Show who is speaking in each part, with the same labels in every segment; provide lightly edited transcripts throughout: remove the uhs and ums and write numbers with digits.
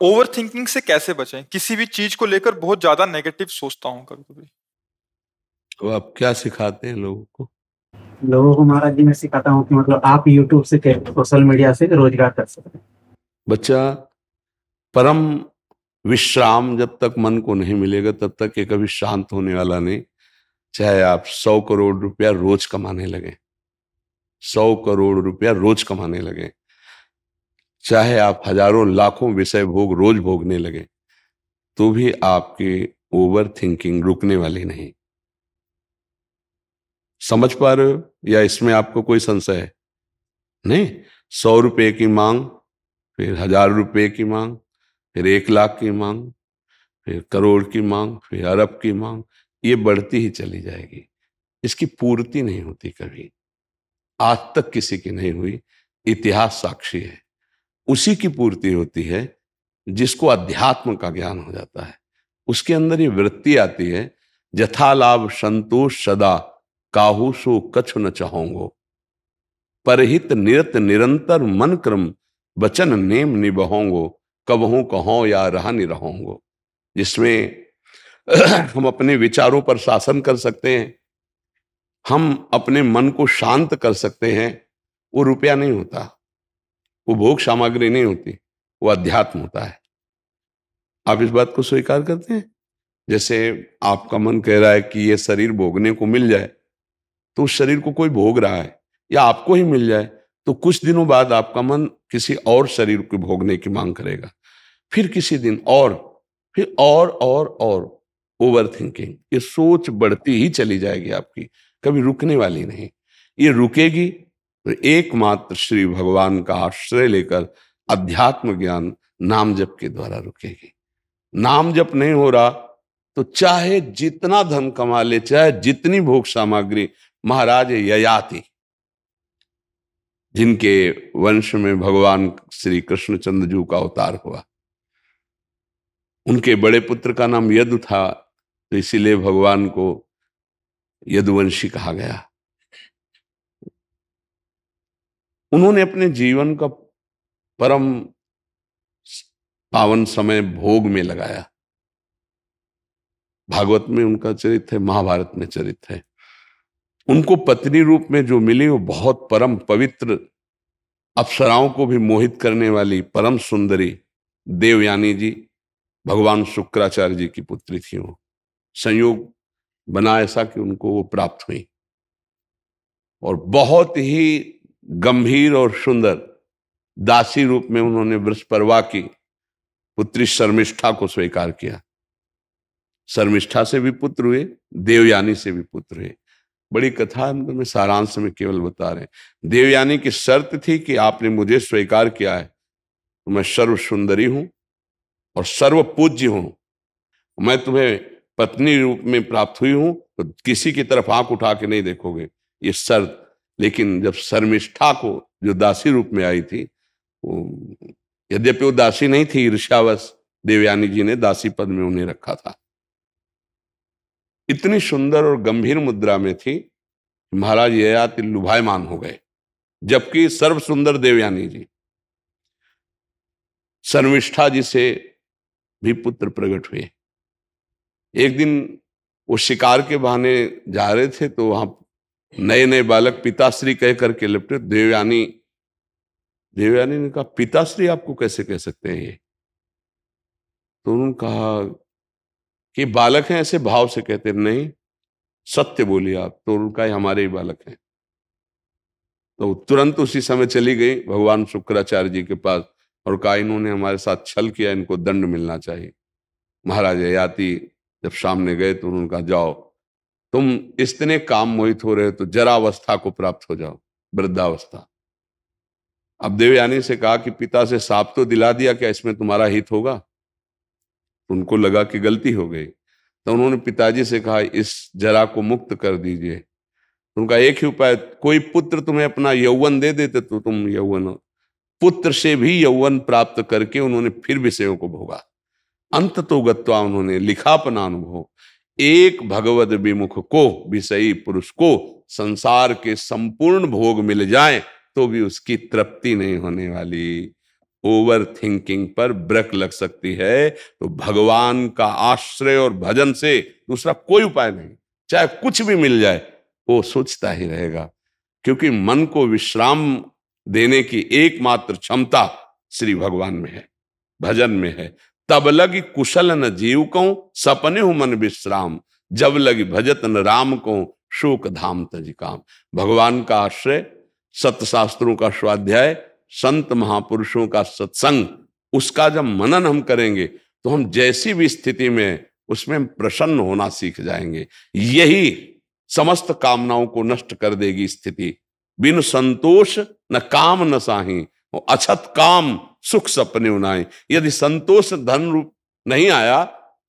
Speaker 1: Over thinking से कैसे बचें? किसी भी चीज को लेकर बहुत ज्यादा नेगेटिव सोचता हूँ कभी कभी।
Speaker 2: तो आप क्या सिखाते हैं लोगों को?
Speaker 3: लोगों को महाराज जी मैं सिखाता हूँ कि मतलब आप यूट्यूब से कैसे सोशल मीडिया से रोजगार कर सकते हैं।
Speaker 2: बच्चा, परम विश्राम जब तक मन को नहीं मिलेगा तब तक ये कभी शांत होने वाला नहीं। चाहे आप 100 करोड़ रुपया रोज कमाने लगे, 100 करोड़ रुपया रोज कमाने लगे, चाहे आप हजारों लाखों विषय भोग रोज भोगने लगे, तो भी आपकी ओवर थिंकिंग रुकने वाली नहीं। समझ पा रहे हो या इसमें आपको कोई संशय है? नहीं। 100 रुपये की मांग, फिर 1000 रुपये की मांग, फिर 1 लाख की मांग, फिर करोड़ की मांग, फिर अरब की मांग, ये बढ़ती ही चली जाएगी। इसकी पूर्ति नहीं होती कभी, आज तक किसी की नहीं हुई। इतिहास साक्षी है। उसी की पूर्ति होती है जिसको अध्यात्म का ज्ञान हो जाता है। उसके अंदर ये वृत्ति आती है, जथा लाभ संतोष सदा, काहू सो कछु न चाहोंगो, परहित निरत निरंतर मन क्रम, वचन नेम निबहोंगो, कबहू कहो या रहा निरहोंगो। जिसमें हम अपने विचारों पर शासन कर सकते हैं, हम अपने मन को शांत कर सकते हैं। वो रुपया नहीं होता, वो भोग सामग्री नहीं होती, वो अध्यात्म होता है। आप इस बात को स्वीकार करते हैं? जैसे आपका मन कह रहा है कि ये शरीर भोगने को मिल जाए, तो उस शरीर को कोई भोग रहा है, या आपको ही मिल जाए, तो कुछ दिनों बाद आपका मन किसी और शरीर को भोगने की मांग करेगा, फिर किसी दिन और, फिर और ओवर थिंकिंग, ये सोच बढ़ती ही चली जाएगी आपकी, कभी रुकने वाली नहीं। ये रुकेगी तो एकमात्र श्री भगवान का आश्रय लेकर अध्यात्म ज्ञान नाम जप के द्वारा रुकेगी। नाम जप नहीं हो रहा तो चाहे जितना धन कमा ले, चाहे जितनी भोग सामग्री, महाराज ययाति जिनके वंश में भगवान श्री कृष्णचंद्र जी का अवतार हुआ, उनके बड़े पुत्र का नाम यदु था, तो इसीलिए भगवान को यदुवंशी कहा गया। उन्होंने अपने जीवन का परम पावन समय भोग में लगाया। भागवत में उनका चरित्र है, महाभारत में चरित्र है। उनको पत्नी रूप में जो मिली वो बहुत परम पवित्र, अप्सराओं को भी मोहित करने वाली परम सुंदरी देवयानी जी, भगवान शुक्राचार्य जी की पुत्री थी। वो संयोग बना ऐसा कि उनको वो प्राप्त हुई, और बहुत ही गंभीर और सुंदर दासी रूप में उन्होंने वृषपर्वा की पुत्री शर्मिष्ठा को स्वीकार किया। शर्मिष्ठा से भी पुत्र हुए, देवयानी से भी पुत्र हुए। बड़ी कथा में सारांश में केवल बता रहे हैं। देवयानी की शर्त थी कि आपने मुझे स्वीकार किया है तो मैं सर्व सुंदरी हूं और सर्व पूज्य हूं, मैं तुम्हें पत्नी रूप में प्राप्त हुई हूं, तो किसी की तरफ आंख उठा के नहीं देखोगे, ये शर्त। लेकिन जब शर्मिष्ठा को जो दासी रूप में आई थी, वो यद्यपि वो दासी नहीं थी, ईर्ष्यावश देवयानी जी ने दासी पद में उन्हें रखा था। इतनी सुंदर और गंभीर मुद्रा में थी, महाराज ययाति लुभायमान हो गए, जबकि सर्व सुंदर देवयानी जी। शर्मिष्ठा जी से भी पुत्र प्रकट हुए। एक दिन वो शिकार के बहाने जा रहे थे, तो वहां नए नए बालक पिताश्री कह करके लिपटे। देवयानी ने कहा, पिताश्री आपको कैसे कह सकते हैं ये? तो उन्होंने कहा कि बालक हैं, ऐसे भाव से कहते नहीं, सत्य बोलिए आप। तो उनका हमारे ही बालक हैं। तो तुरंत उसी समय चली गई भगवान शुक्राचार्य जी के पास और कहा, इन्होंने हमारे साथ छल किया, इनको दंड मिलना चाहिए। महाराज ययाति जब सामने गए तो उन्होंने कहा, जाओ, तुम इतने काम मोहित हो रहे हो तो जरावस्था को प्राप्त हो जाओ, वृद्धावस्था। अब देवयानी से कहा कि पिता से साफ तो दिला दिया, क्या इसमें तुम्हारा हित होगा? उनको लगा कि गलती हो गई, तो उन्होंने पिताजी से कहा, इस जरा को मुक्त कर दीजिए। उनका एक ही उपाय, कोई पुत्र तुम्हें अपना यौवन दे देते तो तुम यौवन हो। पुत्र से भी यौवन प्राप्त करके उन्होंने फिर विषयों को भोगा। अंत तो गत्वा उन्होंने लिखा अपना अनुभव, एक भगवद विमुख को, विषयी पुरुष को संसार के संपूर्ण भोग मिल जाए तो भी उसकी तृप्ति नहीं होने वाली। ओवर थिंकिंग पर ब्रेक लग सकती है। तो भगवान का आश्रय और भजन से दूसरा कोई उपाय नहीं, चाहे कुछ भी मिल जाए वो सोचता ही रहेगा, क्योंकि मन को विश्राम देने की एकमात्र क्षमता श्री भगवान में है, भजन में है। तब लगी कुशल न जीव को सपने हो मन विश्राम, जब लगी भजत न राम को शोक धाम तज काम। भगवान का आश्रय, सत्य शास्त्रों का स्वाध्याय, संत महापुरुषों का सत्संग, उसका जब मनन हम करेंगे तो हम जैसी भी स्थिति में उसमें प्रसन्न होना सीख जाएंगे। यही समस्त कामनाओं को नष्ट कर देगी स्थिति। बिन संतोष न काम न साही, अछत काम सुख सपने उनाए। यदि संतोष धन रूप नहीं आया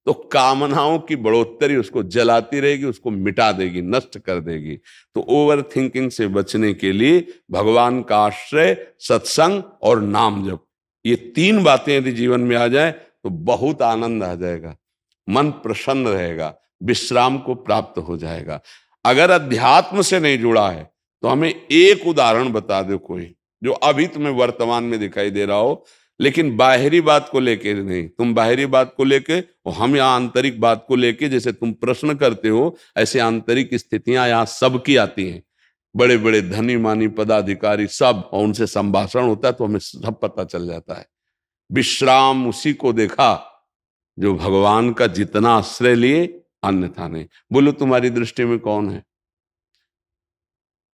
Speaker 2: तो कामनाओं की बढ़ोतरी उसको जलाती रहेगी, उसको मिटा देगी, नष्ट कर देगी। तो ओवर थिंकिंग से बचने के लिए भगवान का आश्रय, सत्संग और नाम जप, ये 3 बातें यदि जीवन में आ जाए तो बहुत आनंद आ जाएगा, मन प्रसन्न रहेगा, विश्राम को प्राप्त हो जाएगा। अगर अध्यात्म से नहीं जुड़ा है तो हमें एक उदाहरण बता दो कोई, जो अभी तुम्हें वर्तमान में दिखाई दे रहा हो, लेकिन बाहरी बात को लेके नहीं। तुम बाहरी बात को लेके और हम यहाँ आंतरिक बात को लेके, जैसे तुम प्रश्न करते हो ऐसे आंतरिक स्थितियां यहाँ सबकी आती हैं। बड़े बड़े धनी मानी पदाधिकारी सब, और उनसे संभाषण होता है तो हमें सब पता चल जाता है। विश्राम उसी को देखा जो भगवान का जितना आश्रय लिए अन्यथा नहीं। बोलो तुम्हारी दृष्टि में कौन है?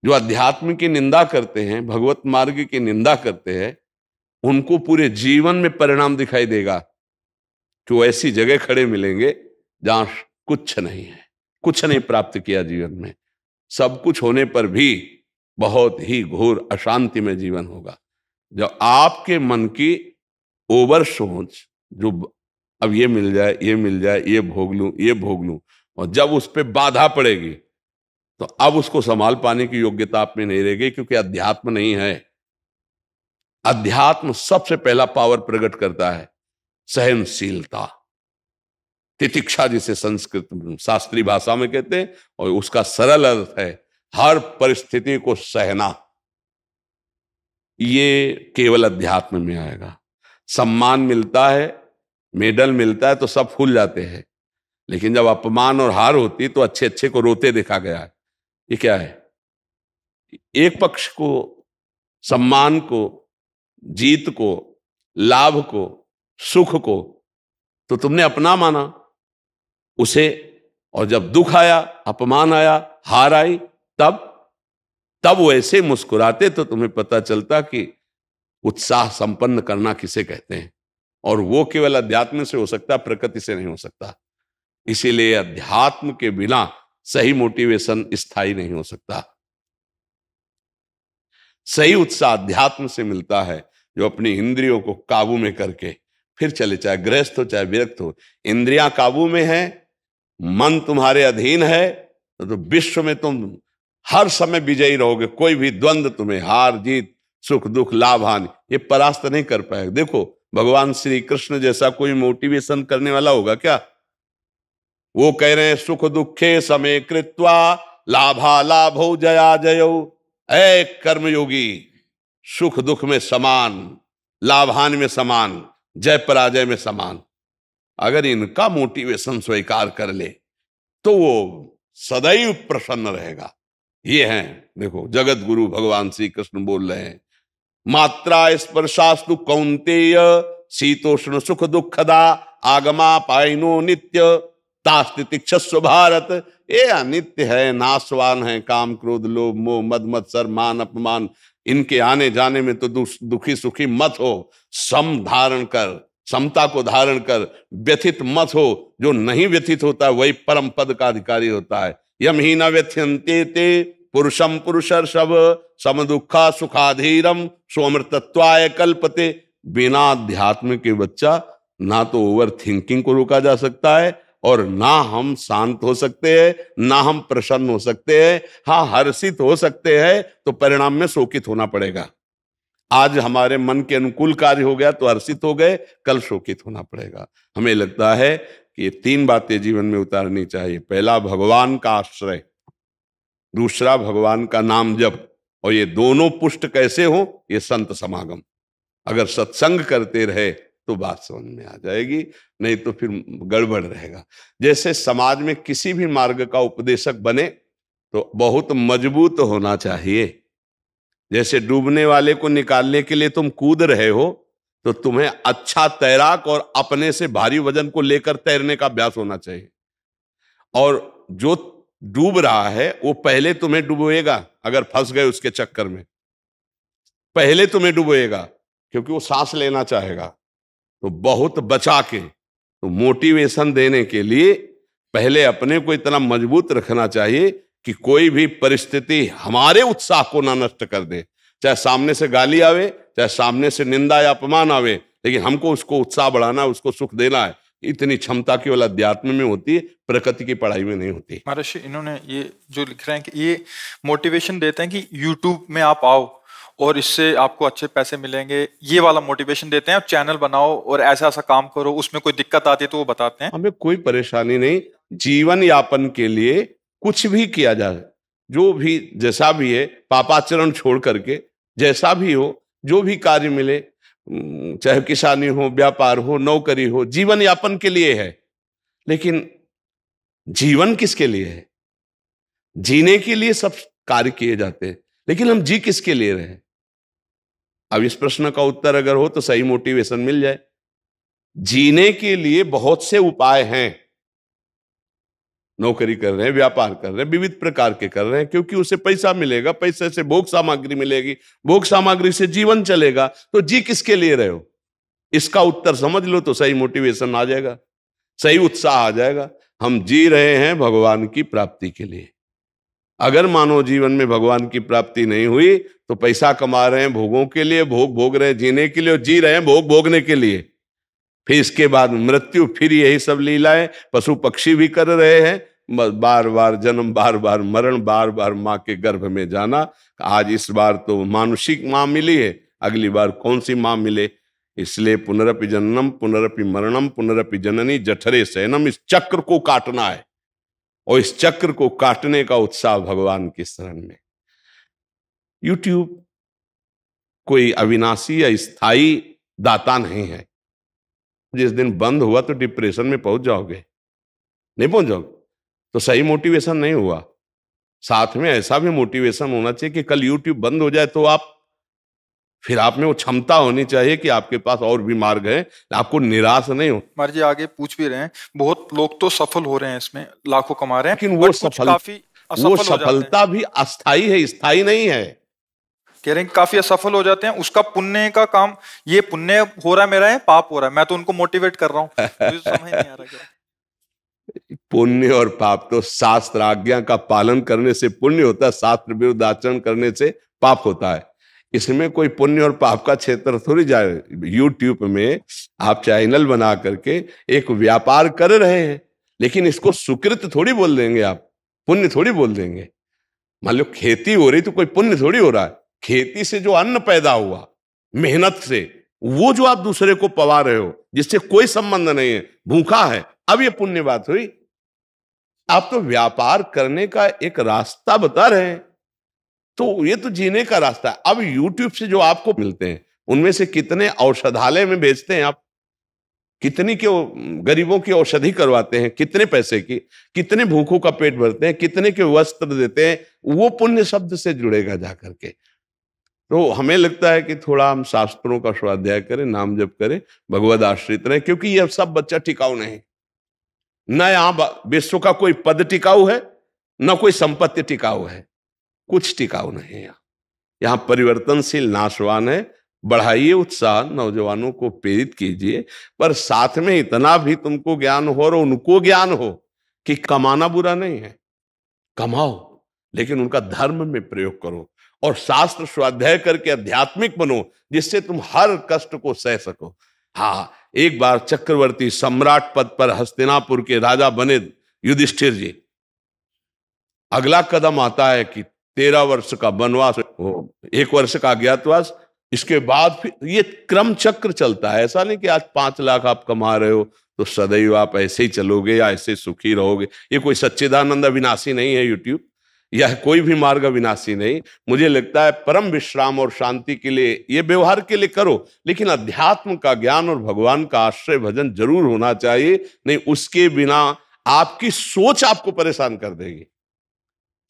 Speaker 2: जो अध्यात्म की निंदा करते हैं, भगवत मार्ग की निंदा करते हैं, उनको पूरे जीवन में परिणाम दिखाई देगा कि वो ऐसी जगह खड़े मिलेंगे जहां कुछ नहीं है, कुछ नहीं प्राप्त किया जीवन में, सब कुछ होने पर भी बहुत ही घोर अशांति में जीवन होगा। जब आपके मन की ओवर सोच, जो अब ये मिल जाए, ये मिल जाए, ये भोग लूं, ये भोग लूं, और जब उस पर बाधा पड़ेगी तो अब उसको संभाल पाने की योग्यता आप में नहीं रहेगी, क्योंकि अध्यात्म नहीं है। अध्यात्म सबसे पहला पावर प्रकट करता है सहनशीलता, तितिक्षा, जिसे संस्कृत शास्त्रीय भाषा में कहते हैं, और उसका सरल अर्थ है हर परिस्थिति को सहना। ये केवल अध्यात्म में आएगा। सम्मान मिलता है, मेडल मिलता है तो सब फूल जाते हैं, लेकिन जब अपमान और हार होती तो अच्छे अच्छे को रोते देखा गया है। ये क्या है? एक पक्ष को, सम्मान को, जीत को, लाभ को, सुख को तो तुमने अपना माना उसे, और जब दुख आया, अपमान आया, हार आई, तब वो ऐसे मुस्कुराते तो तुम्हें पता चलता कि उत्साह संपन्न करना किसे कहते हैं। और वो केवल अध्यात्म से हो सकता, प्रकृति से नहीं हो सकता। इसीलिए अध्यात्म के बिना सही मोटिवेशन स्थायी नहीं हो सकता। सही उत्साह अध्यात्म से मिलता है, जो अपनी इंद्रियों को काबू में करके फिर चले, चाहे गृहस्थ हो चाहे विरक्त हो। इंद्रियां काबू में है, मन तुम्हारे अधीन है, तो विश्व में तुम हर समय विजयी रहोगे। कोई भी द्वंद्व तुम्हें, हार जीत, सुख दुख, लाभ हानि, ये परास्त नहीं कर पाएगा। देखो भगवान श्री कृष्ण जैसा कोई मोटिवेशन करने वाला होगा क्या? वो कह रहे हैं सुख दुखे समय कृत्वा लाभा लाभो जया जयो। ऐ कर्मयोगी, सुख दुख में समान, लाभ हानि में समान, जय पराजय में समान। अगर इनका मोटिवेशन स्वीकार कर ले तो वो सदैव प्रसन्न रहेगा। ये हैं, देखो जगत गुरु भगवान श्री कृष्ण बोल रहे हैं, मात्रा स्पर्शास्तु कौन्तेय शीतोष्ण सुख दुखदा आगमा पाइनो नित्य तास्तितिक्षस्व भारत। ये अनित्य है, नाशवान है, काम क्रोध लोभ मोह मद मत्सर मान अपमान, इनके आने जाने में तो दुखी सुखी मत हो। सम धारण कर, समता को धारण कर, व्यथित मत हो। जो नहीं व्यथित होता वही परम पद का अधिकारी होता है। यम ही न व्यथ्यन्ते ते पुरुषम पुरुषर्षभ सम दुखा सुखाधीरम स्वमृतत्वाय कल्पते। बिना अध्यात्म के बच्चा ना तो ओवर थिंकिंग को रोका जा सकता है, और ना हम शांत हो सकते हैं, ना हम प्रसन्न हो सकते हैं। हाँ, हर्षित हो सकते हैं तो परिणाम में शोकित होना पड़ेगा। आज हमारे मन के अनुकूल कार्य हो गया तो हर्षित हो गए, कल शोकित होना पड़ेगा। हमें लगता है कि ये 3 बातें जीवन में उतारनी चाहिए। पहला भगवान का आश्रय, दूसरा भगवान का नाम जप, और ये दोनों पुष्ट कैसे हो? ये संत समागम। अगर सत्संग करते रहे तो बात समझ में आ जाएगी, नहीं तो फिर गड़बड़ रहेगा। जैसे समाज में किसी भी मार्ग का उपदेशक बने तो बहुत मजबूत होना चाहिए। जैसे डूबने वाले को निकालने के लिए तुम कूद रहे हो तो तुम्हें अच्छा तैराक और अपने से भारी वजन को लेकर तैरने का अभ्यास होना चाहिए। और जो डूब रहा है वो पहले तुम्हें डुबोएगा, अगर फंस गए उसके चक्कर में पहले तुम्हें डुबोएगा, क्योंकि वो सांस लेना चाहेगा। तो बहुत बचा के, तो मोटिवेशन देने के लिए पहले अपने को इतना मजबूत रखना चाहिए कि कोई भी परिस्थिति हमारे उत्साह को ना नष्ट कर दे। चाहे सामने से गाली आवे, चाहे सामने से निंदा या अपमान आवे, लेकिन हमको उसको उत्साह बढ़ाना, उसको सुख देना है। इतनी क्षमता केवल अध्यात्म में होती है, प्रकृति की पढ़ाई में नहीं होती।
Speaker 1: महर्षि इन्होंने ये जो लिख रहे हैं कि ये मोटिवेशन देते हैं कि यूट्यूब में आप आओ और इससे आपको अच्छे पैसे मिलेंगे, ये वाला मोटिवेशन देते हैं। चैनल बनाओ और ऐसा ऐसा काम करो, उसमें कोई दिक्कत आती है तो वो बताते हैं।
Speaker 2: हमें कोई परेशानी नहीं, जीवन यापन के लिए कुछ भी किया जाए, जो भी जैसा भी है, पापाचरण छोड़ करके जैसा भी हो, जो भी कार्य मिले, चाहे किसानी हो, व्यापार हो, नौकरी हो, जीवन यापन के लिए है। लेकिन जीवन किसके लिए है? जीने के लिए सब कार्य किए जाते हैं, लेकिन हम जी किसके लिए रहे? अब इस प्रश्न का उत्तर अगर हो तो सही मोटिवेशन मिल जाए। जीने के लिए बहुत से उपाय हैं। नौकरी कर रहे हैं, व्यापार कर रहे हैं, विविध प्रकार के कर रहे हैं, क्योंकि उसे पैसा मिलेगा, पैसे से भोग सामग्री मिलेगी, भोग सामग्री से जीवन चलेगा। तो जी किसके लिए रहे हो? इसका उत्तर समझ लो तो सही मोटिवेशन आ जाएगा, सही उत्साह आ जाएगा। हम जी रहे हैं भगवान की प्राप्ति के लिए। अगर मानव जीवन में भगवान की प्राप्ति नहीं हुई तो पैसा कमा रहे हैं भोगों के लिए, भोग भोग रहे हैं जीने के लिए, और जी रहे हैं भोग भोगने के लिए। फिर इसके बाद मृत्यु, फिर यही सब लीलाएं पशु पक्षी भी कर रहे हैं। बार बार जन्म, बार बार मरण, बार बार माँ के गर्भ में जाना। आज इस बार तो मानुषिक माँ मिली है, अगली बार कौन सी माँ मिले? इसलिए पुनरपि जन्नम पुनरपि मरणम पुनरपि जननी जठरे शयनम, इस चक्र को काटना है। और इस चक्र को काटने का उत्साह भगवान की शरण में। यूट्यूब कोई अविनाशी या स्थायी दाता नहीं है। जिस दिन बंद हुआ तो डिप्रेशन में पहुंच जाओगे, नहीं पहुंच जाओगे तो सही मोटिवेशन नहीं हुआ। साथ में ऐसा भी मोटिवेशन होना चाहिए कि कल यूट्यूब बंद हो जाए तो फिर आप में वो क्षमता होनी चाहिए कि आपके पास और भी मार्ग है, आपको निराश नहीं हो।
Speaker 1: मार जी आगे पूछ भी रहे हैं, बहुत लोग तो सफल हो रहे हैं, इसमें लाखों कमा रहे हैं,
Speaker 2: लेकिन वो सफलता भी अस्थाई है, स्थायी नहीं है।
Speaker 1: कह रहे हैं काफी असफल हो जाते हैं, उसका पुण्य का काम, ये पुण्य हो रहा है मेरा, है पाप हो रहा है, मैं तो उनको मोटिवेट कर रहा हूँ। तो समझ नहीं आ रहा क्या?
Speaker 2: पुण्य और पाप तो शास्त्र आज्ञा का पालन करने से पुण्य होता है, शास्त्र विरुद्ध आचरण करने से पाप होता है। इसमें कोई पुण्य और पाप का क्षेत्र थोड़ी जाए। यूट्यूब में आप चैनल बना करके एक व्यापार कर रहे हैं, लेकिन इसको सुकृत थोड़ी बोल देंगे, आप पुण्य थोड़ी बोल देंगे। मान लो खेती हो रही तो कोई पुण्य थोड़ी हो रहा है। खेती से जो अन्न पैदा हुआ मेहनत से, वो जो आप दूसरे को पवा रहे हो, जिससे कोई संबंध नहीं है, भूखा है, अब ये पुण्य बात हुई। आप तो व्यापार करने का एक रास्ता बता रहे हैं, तो ये तो जीने का रास्ता है। अब यूट्यूब से जो आपको मिलते हैं उनमें से कितने औषधालय में बेचते हैं आप, कितनी के गरीबों की औषधि करवाते हैं, कितने पैसे की, कितने भूखों का पेट भरते हैं, कितने के वस्त्र देते हैं, वो पुण्य शब्द से जुड़ेगा जाकर के। तो हमें लगता है कि थोड़ा हम शास्त्रों का स्वाध्याय करें, नाम जप करें, भगवद आश्रित रहें, क्योंकि यह सब बच्चा टिकाऊ नहीं। न यहां विश्व का कोई पद टिकाऊ है, न कोई संपत्ति टिकाऊ है, कुछ टिकाऊ नहीं है। यहां परिवर्तनशील नाशवान है। बढ़ाइए उत्साह, नौजवानों को प्रेरित कीजिए, पर साथ में इतना भी तुमको ज्ञान हो और उनको ज्ञान हो कि कमाना बुरा नहीं है, कमाओ, लेकिन उनका धर्म में प्रयोग करो और शास्त्र स्वाध्याय करके आध्यात्मिक बनो, जिससे तुम हर कष्ट को सह सको। हाँ, एक बार चक्रवर्ती सम्राट पद पर हस्तिनापुर के राजा बने युधिष्ठिर जी। अगला कदम आता है कि 13 वर्ष का वनवास, 1 वर्ष का अज्ञातवास, इसके बाद फिर ये क्रम चक्र चलता है। ऐसा नहीं कि आज 5 लाख आप कमा रहे हो तो सदैव आप ऐसे ही चलोगे या ऐसे सुखी रहोगे। ये कोई सच्चिदानंद अविनाशी नहीं है यूट्यूब। यह कोई भी मार्ग विनाशी नहीं। मुझे लगता है परम विश्राम और शांति के लिए, ये व्यवहार के लिए करो, लेकिन अध्यात्म का ज्ञान और भगवान का आश्रय भजन जरूर होना चाहिए। नहीं उसके बिना आपकी सोच आपको परेशान कर देगी।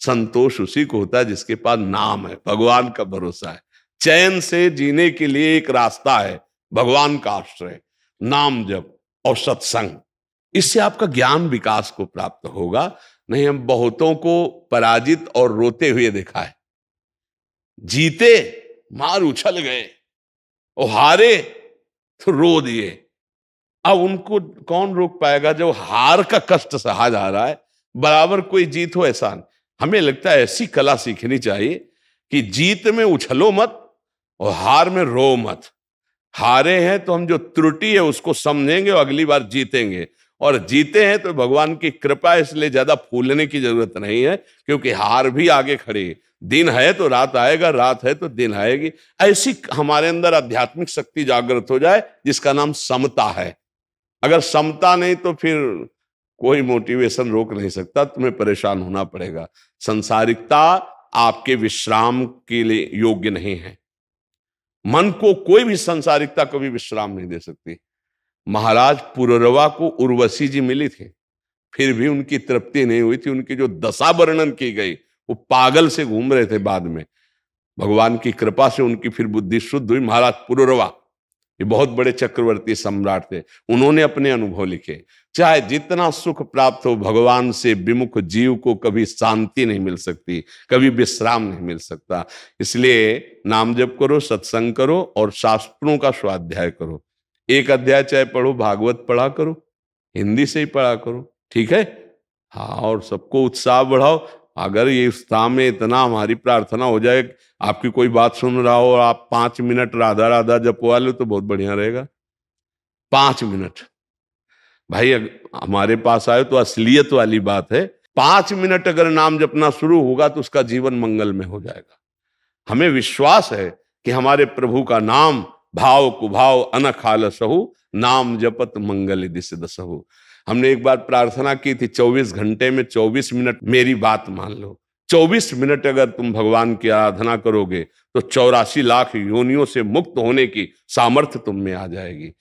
Speaker 2: संतोष उसी को होता है जिसके पास नाम है, भगवान का भरोसा है। चैन से जीने के लिए एक रास्ता है भगवान का आश्रय, नाम जप और सत्संग। इससे आपका ज्ञान विकास को प्राप्त होगा। नहीं, हम बहुतों को पराजित और रोते हुए देखा है। जीते मार उछल गए और हारे तो रो दिए। अब उनको कौन रोक पाएगा जो हार का कष्ट सहा जा रहा है। बराबर कोई जीत हो ऐसा नहीं। हमें लगता है ऐसी कला सीखनी चाहिए कि जीत में उछलो मत और हार में रो मत। हारे हैं तो हम जो त्रुटि है उसको समझेंगे और अगली बार जीतेंगे, और जीते हैं तो भगवान की कृपा, इसलिए ज्यादा फूलने की जरूरत नहीं है, क्योंकि हार भी आगे खड़ी है। दिन है तो रात आएगा, रात है तो दिन आएगी। ऐसी हमारे अंदर आध्यात्मिक शक्ति जागृत हो जाए जिसका नाम समता है। अगर समता नहीं तो फिर कोई मोटिवेशन रोक नहीं सकता, तुम्हें परेशान होना पड़ेगा। संसारिकता आपके विश्राम के लिए योग्य नहीं है। मन को कोई भी संसारिकता कभी विश्राम नहीं दे सकती। महाराज पुररवा को उर्वशी जी मिली थी, फिर भी उनकी तृप्ति नहीं हुई थी। उनकी जो दशा वर्णन की गई, वो पागल से घूम रहे थे। बाद में भगवान की कृपा से उनकी फिर बुद्धि शुद्ध हुई। महाराज पुररवा ये बहुत बड़े चक्रवर्ती सम्राट थे, उन्होंने अपने अनुभव लिखे। चाहे जितना सुख प्राप्त हो, भगवान से विमुख जीव को कभी शांति नहीं मिल सकती, कभी विश्राम नहीं मिल सकता। इसलिए नाम जप करो, सत्संग करो और शास्त्रों का स्वाध्याय करो। एक अध्याय चाहे पढ़ो, भागवत पढ़ा करो, हिंदी से ही पढ़ा करो, ठीक है। हाँ, और सबको उत्साह बढ़ाओ। अगर ये उत्साह में इतना हमारी प्रार्थना हो जाए, आपकी कोई बात सुन रहा हो और आप 5 मिनट राधा राधा जपवा लो तो बहुत बढ़िया रहेगा। 5 मिनट भाई हमारे पास आए तो असलियत वाली बात है। 5 मिनट अगर नाम जपना शुरू होगा तो उसका जीवन मंगल में हो जाएगा। हमें विश्वास है कि हमारे प्रभु का नाम भाव कुभाव अनखाल सहु, नाम जपत मंगल दिस दसहु। हमने एक बार प्रार्थना की थी, 24 घंटे में 24 मिनट मेरी बात मान लो। 24 मिनट अगर तुम भगवान की आराधना करोगे तो 84 लाख योनियों से मुक्त होने की सामर्थ्य तुम में आ जाएगी।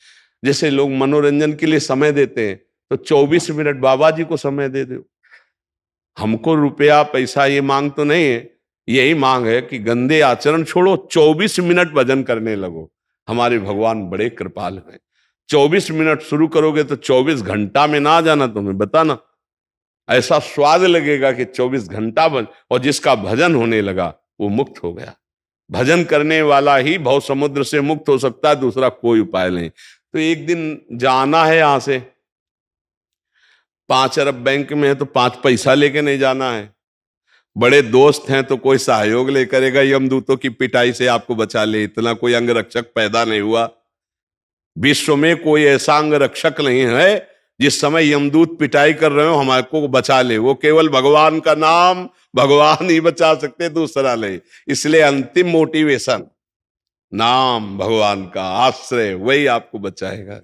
Speaker 2: जैसे लोग मनोरंजन के लिए समय देते हैं, तो 24 मिनट बाबा जी को समय दे दो। हमको रुपया पैसा ये मांग तो नहीं है, यही मांग है कि गंदे आचरण छोड़ो, 24 मिनट भजन करने लगो। हमारे भगवान बड़े कृपाल हैं। 24 मिनट शुरू करोगे तो 24 घंटा में ना जाना, तुम्हें बताना ऐसा स्वाद लगेगा कि 24 घंटा और जिसका भजन होने लगा वो मुक्त हो गया। भजन करने वाला ही भव समुद्र से मुक्त हो सकता है, दूसरा कोई उपाय नहीं। तो एक दिन जाना है यहां से, 5 अरब बैंक में है तो 5 पैसा लेके नहीं जाना है। बड़े दोस्त हैं तो कोई सहयोग ले करेगा, यमदूतों की पिटाई से आपको बचा ले, इतना कोई अंगरक्षक पैदा नहीं हुआ। विश्व में कोई ऐसा अंगरक्षक नहीं है जिस समय यमदूत पिटाई कर रहे हो हमारे को बचा ले। वो केवल भगवान का नाम, भगवान ही बचा सकते, दूसरा नहीं। इसलिए अंतिम मोटिवेशन नाम, भगवान का आश्रय, वही आपको बचाएगा।